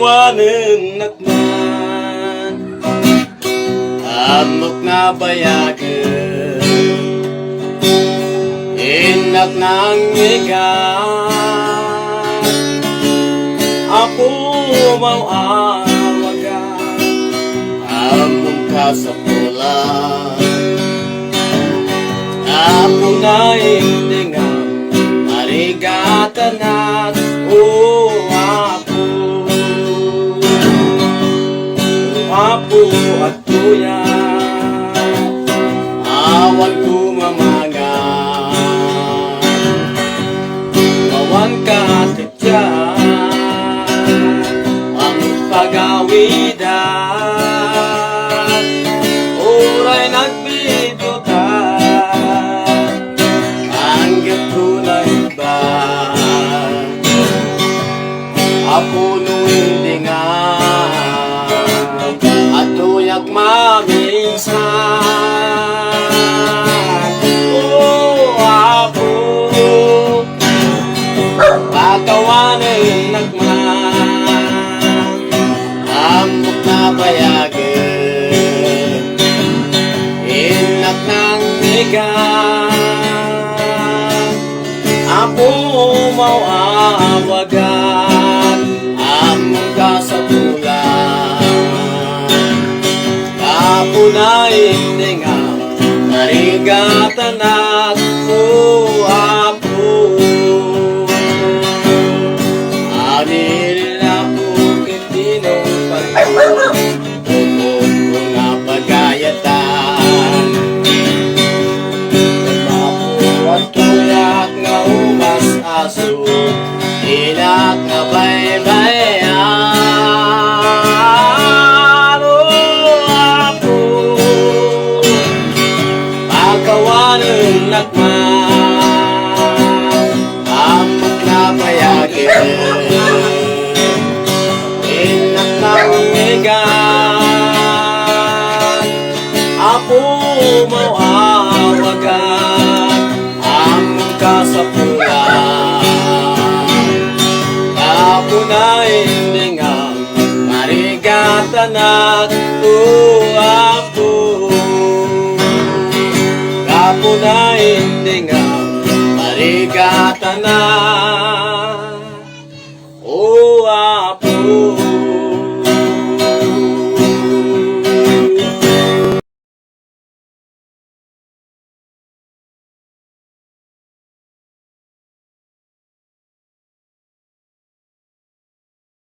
Pagkawanan nakman amok na bayagan inak nang igan ako mau awagan amok ka sa pulan ako na indingan marigatan at apo at kuya awan ko mamanga awan ka titya ang pagawidan oray nagbibiyuta anggap ko na iba apo nung hindi nga atuyak maminsan oh apo pagkawanan nagman amok na bayagan inak ng migan apo mau awagan amok ka sa punain dengan marigatan at apo anilin ako kitinong pagkakas tukog ko nga pagayatan nagmapo at tuyak nga umas aso inak nga baybayan pagkawanan nakman amok na bayagan inak ng migan apo mau awagan amok ka sa pulan kapunain dengan marigatan at apo kapunain dengan marigatan at